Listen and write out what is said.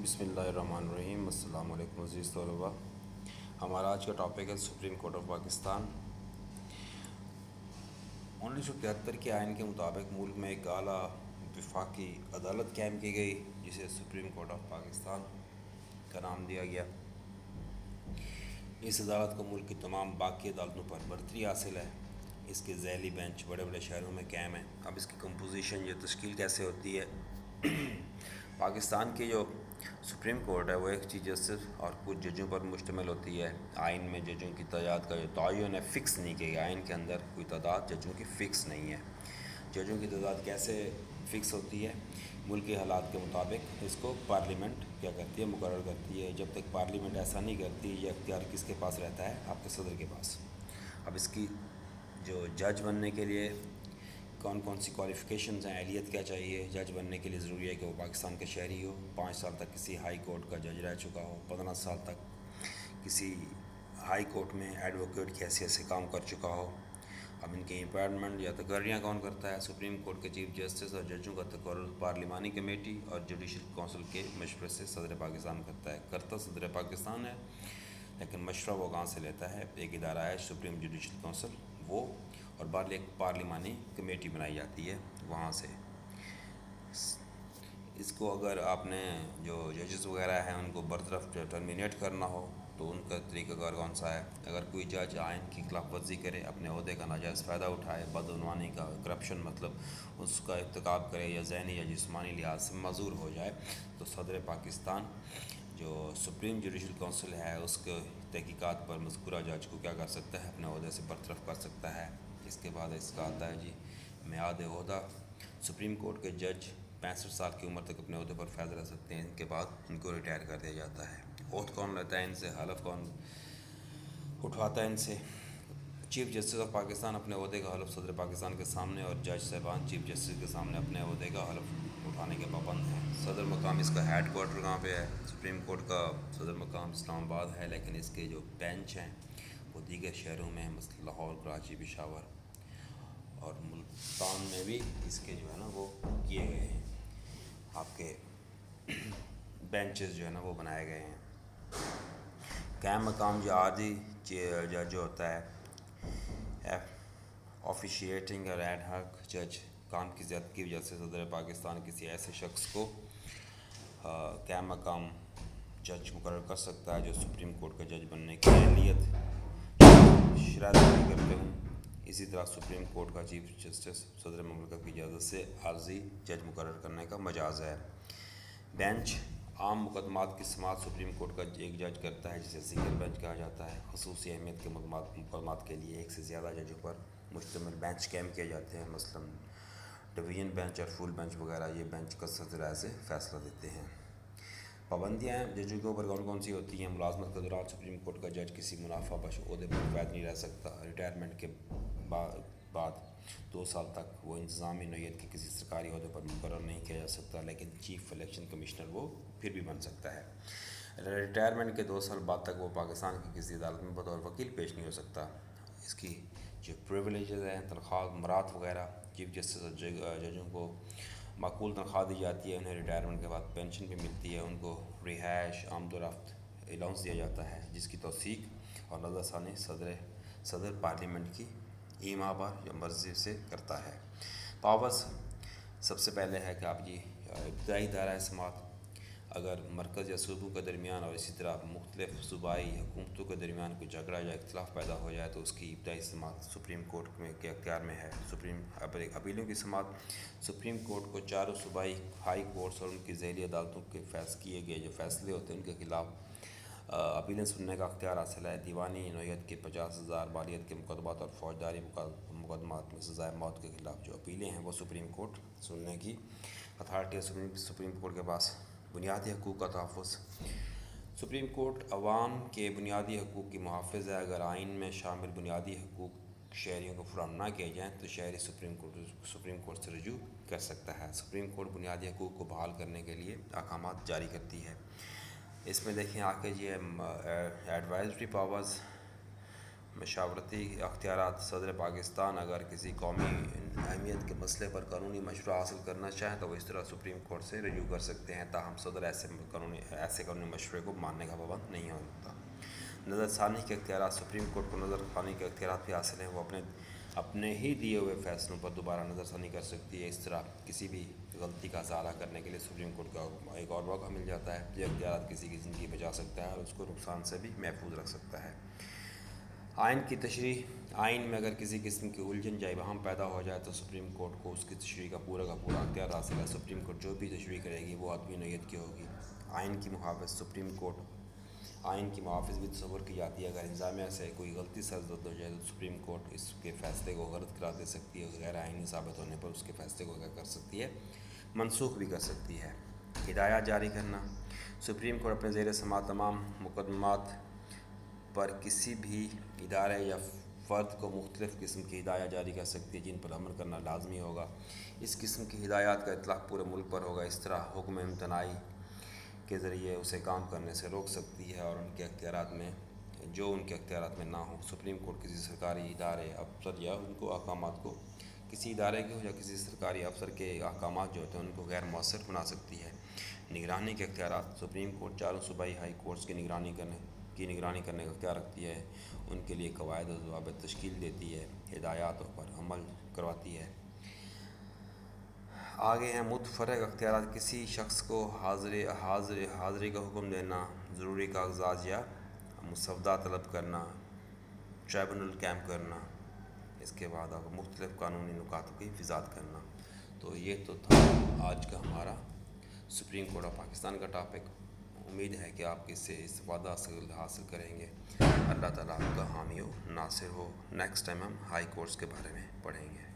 بسم اللہ الرحمن الرحیم۔ السلام علیکم عزیز طلباء۔ ہمارا آج کا ٹاپک ہے سپریم کورٹ آف پاکستان۔ 1973 کے آئین کے مطابق ملک میں ایک اعلیٰ وفاقی عدالت قائم کی گئی جسے سپریم کورٹ آف پاکستان کا نام دیا گیا۔ اس عدالت کو ملک کی تمام باقی عدالتوں پر برتری حاصل ہے۔ اس کے ذیلی بینچ بڑے بڑے شہروں میں قائم ہیں۔ اب اس کی کمپوزیشن یا تشکیل کیسے ہوتی ہے؟ پاکستان کی جو سپریم کورٹ ہے وہ ایک چیف جسٹس اور کچھ ججوں پر مشتمل ہوتی ہے۔ آئین میں ججوں کی تعداد کا جو تعین ہے فکس نہیں کیا گیا۔ آئین کے اندر کوئی تعداد ججوں کی فکس نہیں ہے۔ ججوں کی تعداد کیسے فکس ہوتی ہے؟ ملک کے حالات کے مطابق اس کو پارلیمنٹ کیا کرتی ہے، مقرر کرتی ہے۔ جب تک پارلیمنٹ ایسا نہیں کرتی، یہ اختیار کس کے پاس رہتا ہے؟ آپ کے صدر کے پاس۔ اب اس کی جو جج بننے کے لیے کون کون سی کوالیفیکیشنز ہیں، اہلیت کیا چاہیے؟ جج بننے کے لیے ضروری ہے کہ وہ پاکستان کا شہری ہو، 5 سال تک کسی ہائی کورٹ کا جج رہ چکا ہو، 15 سال تک کسی ہائی کورٹ میں ایڈوکیٹ کی حیثیت سے کام کر چکا ہو۔ اب ان کی اپائنٹمنٹ یا تقرریاں کون کرتا ہے؟ سپریم کورٹ کے چیف جسٹس اور ججوں کا تقرر پارلیمانی کمیٹی اور جوڈیشل کونسل کے مشورے سے صدر پاکستان کرتا ہے۔ کرتا صدر پاکستان ہے، لیکن مشورہ وہ کہاں سے لیتا ہے؟ ایک ادارہ ہے سپریم جوڈیشل کونسل، وہ اور بعد ایک پارلیمانی کمیٹی بنائی جاتی ہے وہاں سے۔ اس کو اگر آپ نے جو ججز وغیرہ ہیں ان کو برطرف ٹرمینیٹ کرنا ہو تو ان کا طریقہ کار کون سا ہے؟ اگر کوئی جج آئین کی خلاف ورزی کرے، اپنے عہدے کا ناجائز فائدہ اٹھائے، بدعنوانی کا، کرپشن مطلب اس کا ارتکاب کرے یا ذہنی یا جسمانی لحاظ سے معذور ہو جائے، تو صدر پاکستان جو سپریم جوڈیشل کونسل ہے اس کے تحقیقات پر مذکورہ جج کو کیا کر سکتا ہے؟ اپنے عہدے سے برطرف کر سکتا ہے۔ اس کے بعد اس کا آتا ہے جی میعاد عہدہ۔ سپریم کورٹ کے جج 65 سال کی عمر تک اپنے عہدے پر فائز رہ سکتے ہیں۔ ان کے بعد ان کو ریٹائر کر دیا جاتا ہے۔ عہد کون لیتا ہے ان سے؟ حلف کون اٹھواتا ہے ان سے؟ چیف جسٹس آف پاکستان اپنے عہدے کا حلف صدر پاکستان کے سامنے اور جج صاحبان چیف جسٹس کے سامنے اپنے عہدے کا حلف اٹھانے کے پابند ہیں۔ صدر مقام اس کا ہیڈ کوارٹر کہاں پہ ہے؟ سپریم کورٹ کا صدر مقام اسلام آباد ہے، لیکن اس کے جو بینچ ہیں وہ دیگر شہروں میں ہیں، مثلا لاہور، کراچی، پشاور اور ملتان میں بھی اس کے جو ہے نا وہ کیے گئے ہیں، آپ کے بینچز جو ہے نا وہ بنائے گئے ہیں۔ قائم مقام جو عادی جج جو ہوتا ہے، آفیشیٹنگ اور ایڈ ہاک جج، کام کی زیادتی کی وجہ سے صدر پاکستان کسی ایسے شخص کو قائم مقام جج مقرر کر سکتا ہے جو سپریم کورٹ کا جج بننے کی اہلیت شرائط نہیں کرتے ہوں۔ اسی طرح سپریم کورٹ کا چیف جسٹس صدر مملکت کی اجازت سے عارضی جج مقرر کرنے کا مجاز ہے۔ بینچ عام مقدمات کی سماعت سپریم کورٹ کا ایک جج کرتا ہے جسے سنگل بینچ کہا جاتا ہے۔ خصوصی اہمیت کے مقدمات کے لیے ایک سے زیادہ ججوں پر مشتمل بینچ قائم کیے جاتے ہیں، مثلاً ڈویژن بینچ اور فل بینچ وغیرہ۔ یہ بینچ کثرت رائے سے فیصلہ دیتے ہیں۔ پابندیاں ججوں کے اوپر کون کون سی ہوتی ہیں؟ ملازمت کے دوران سپریم کورٹ کا جج کسی منافع بخش عہدے پر فائز نہیں رہ سکتا۔ ریٹائرمنٹ کے بعد 2 سال تک وہ انتظامی نوعیت کے کسی سرکاری عہدے پر مقرر نہیں کیا جا سکتا، لیکن چیف الیکشن کمشنر وہ پھر بھی بن سکتا ہے۔ ریٹائرمنٹ کے 2 سال بعد تک وہ پاکستان کی کسی عدالت میں بطور وکیل پیش نہیں ہو سکتا۔ اس کی جو پریویلیجز ہیں، تنخواہ، مراد وغیرہ، چیف جسٹس اور ججوں کو معقول تنخواہ دی جاتی ہے، انہیں ریٹائرمنٹ کے بعد پینشن بھی ملتی ہے، ان کو رہائش، آمد و رفت الاؤنس دیا جاتا ہے، جس کی توثیق اور نظر ثانی صدر پارلیمنٹ کی ایما بار یا مرضی سے کرتا ہے۔ پاورز سب سے پہلے ہے کہ آپ ابتدائی دائرہ سماعت اگر مرکز یا صوبوں کے درمیان اور اسی طرح مختلف صوبائی حکومتوں کے درمیان کوئی جھگڑا یا اختلاف پیدا ہو جائے تو اس کی ابتدائی سماعت سپریم کورٹ کے اختیار میں ہے۔ اپیلوں کی سماعت سپریم کورٹ کو چاروں صوبائی ہائی کورٹس اور ان کی ذیلی عدالتوں کے کیے گئے جو فیصلے ہوتے ہیں ان کے خلاف اپیلیں سننے کا اختیار حاصل ہے۔ دیوانی نوعیت کے 50,000 بالیت کے مقدمات اور فوجداری مقدمات میں سزائے موت کے خلاف جو اپیلیں ہیں وہ سپریم کورٹ سننے کی اتھارٹی ہے۔ سپریم کورٹ کے پاس بنیادی حقوق کا تحفظ۔ سپریم کورٹ عوام کے بنیادی حقوق کی محافظ ہے۔ اگر آئین میں شامل بنیادی حقوق شہریوں کو فراہم نہ کیے جائیں تو شہری سپریم کورٹ سے رجوع کر سکتا ہے۔ سپریم کورٹ بنیادی حقوق کو بحال کرنے کے لیے احکامات جاری کرتی ہے۔ اس میں دیکھیں آگے ایڈوائزری پاورز مشاورتی اختیارات. صدر پاکستان اگر کسی قومی اہمیت کے مسئلے پر قانونی مشورہ حاصل کرنا چاہیں تو وہ اس طرح سپریم کورٹ سے رجوع کر سکتے ہیں، تاہم صدر ایسے قانونی مشورے کو ماننے کا پابند نہیں ہو سکتا. نظر ثانی کے اختیارات. سپریم کورٹ کو نظر ثانی کے اختیارات بھی حاصل ہیں، وہ اپنے ہی دیے ہوئے فیصلوں پر دوبارہ نظر ثانی کر سکتی ہے. اس طرح کسی بھی غلطی کا ازالہ کرنے کے لیے سپریم کورٹ کا ایک اور موقع مل جاتا ہے. یہ اختیارات کسی کی زندگی بچا سکتا ہے اور اس کو نقصان سے بھی محفوظ رکھ سکتا ہے. آئین کی تشریح. آئین میں اگر کسی قسم کی الجھن یا ابہام پیدا ہو جائے تو سپریم کورٹ کو اس کی تشریح کا پورا اختیار حاصل ہے. سپریم کورٹ جو بھی تشریح کرے گی وہ عدمی نوعیت کی ہوگی. آئین کی محافظ. سپریم کورٹ آئین کی محافظ بھی تصور کی جاتی ہے. اگر انتظامیہ سے کوئی غلطی سرزد ہو جائے تو سپریم کورٹ اس کے فیصلے کو غلط قرار دے سکتی ہے اور غیر آئینی ثابت ہونے پر اس کے فیصلے کو کیا کر سکتی ہے، منسوخ بھی کر سکتی ہے. ہدایات جاری کرنا. سپریم کورٹ اپنے زیر سماعت تمام مقدمات پر کسی بھی ادارے یا فرد کو مختلف قسم کی ہدایات جاری کر سکتی ہے جن پر عمل کرنا لازمی ہوگا. اس قسم کی ہدایات کا اطلاق پورے ملک پر ہوگا. اس طرح حکم امتناعی کے ذریعے اسے کام کرنے سے روک سکتی ہے اور ان کے اختیارات میں نہ ہو. سپریم کورٹ کسی سرکاری ادارے، افسر یا ان کو احکامات کو کسی ادارے کے یا کسی سرکاری افسر کے احکامات جو ہوتے ہیں ان کو غیر مؤثر بنا سکتی ہے. نگرانی کے اختیارات. سپریم کورٹ چاروں صوبائی ہائی کورٹس کی نگرانی کرنے کا اختیار رکھتی ہے. ان کے لیے قواعد و ضوابط تشکیل دیتی ہے، ہدایات پر عمل کرواتی ہے. آگے ہیں متفرق اختیارات. کسی شخص کو حاضری کا حکم دینا، ضروری کاغذات یا مسودہ طلب کرنا، ٹریبونل قائم کرنا، اس کے بعد اب مختلف قانونی نکات کی وضاحت کرنا. تو یہ تو تھا آج کا ہمارا سپریم کورٹ آف پاکستان کا ٹاپک. امید ہے کہ آپ اس سے استفادہ حاصل کریں گے. اللہ تعالیٰ آپ کا حامی و ناصر ہو. نیکسٹ ٹائم ہم ہائی کورٹس کے بارے میں پڑھیں گے.